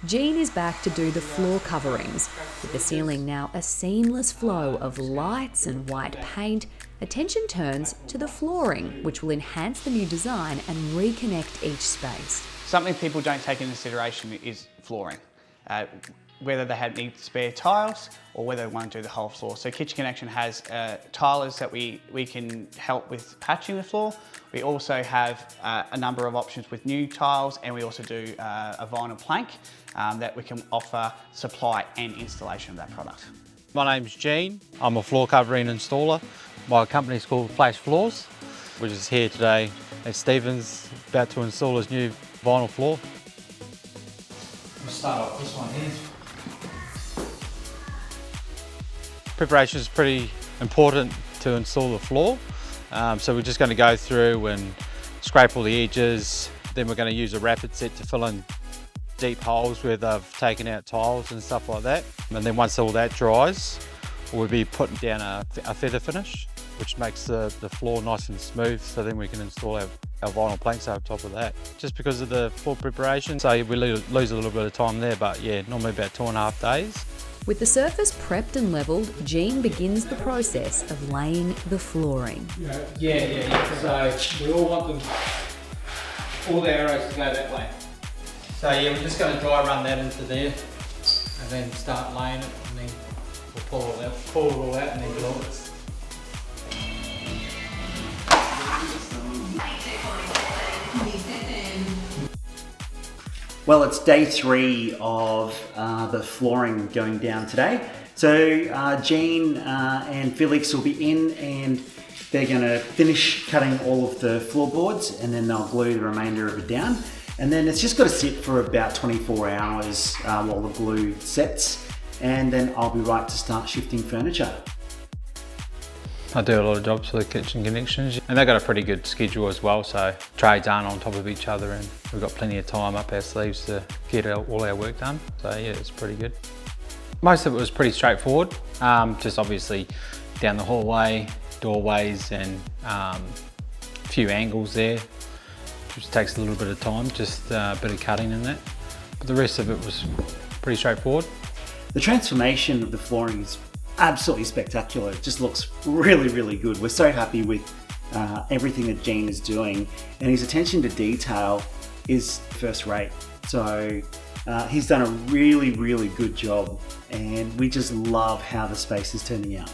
Jean is back to do the floor coverings. With the ceiling now a seamless flow of lights and white paint, attention turns to the flooring, which will enhance the new design and reconnect each space. Something people don't take into consideration is flooring. Whether they need spare tiles or whether they want to do the whole floor. So Kitchen Connection has tilers that we can help with patching the floor. We also have a number of options with new tiles, and we also do a vinyl plank that we can offer supply and installation of that product. My name's Gene. I'm a floor covering installer. My company's called Flash Floors. We're just here today at Stephen's, about to install his new vinyl floor. We'll start off this one here. Preparation is pretty important to install the floor. So we're just going to go through and scrape all the edges. Then we're going to use a rapid set to fill in deep holes where they've taken out tiles and stuff like that. And then once all that dries, we'll be putting down a feather finish, which makes the floor nice and smooth, so then we can install our vinyl planks over top of that. Just because of the floor preparation, so we lose a little bit of time there, but yeah, normally about 2.5 days. With the surface prepped and levelled, Jean begins the process of laying the flooring. Yeah. So we all want all the arrows to go that way. So yeah, we're just going to dry run that into there and then start laying it, and then we'll pull it all out and then glue it. Well, it's day 3 of the flooring going down today. So Jean and Felix will be in, and they're going to finish cutting all of the floorboards, and then they'll glue the remainder of it down. And then it's just got to sit for about 24 hours while the glue sets, and then I'll be right to start shifting furniture. I do a lot of jobs for the Kitchen Connections, and they've got a pretty good schedule as well, so trades aren't on top of each other, and we've got plenty of time up our sleeves to get all our work done. So yeah, it's pretty good. Most of it was pretty straightforward, just obviously down the hallway, doorways, and a few angles there, which takes a little bit of time, just a bit of cutting in that. But the rest of it was pretty straightforward. The transformation of the flooring is absolutely spectacular. It just looks really, really good. We're so happy with everything that Jean is doing, and his attention to detail is first rate. So he's done a really, really good job, and we just love how the space is turning out.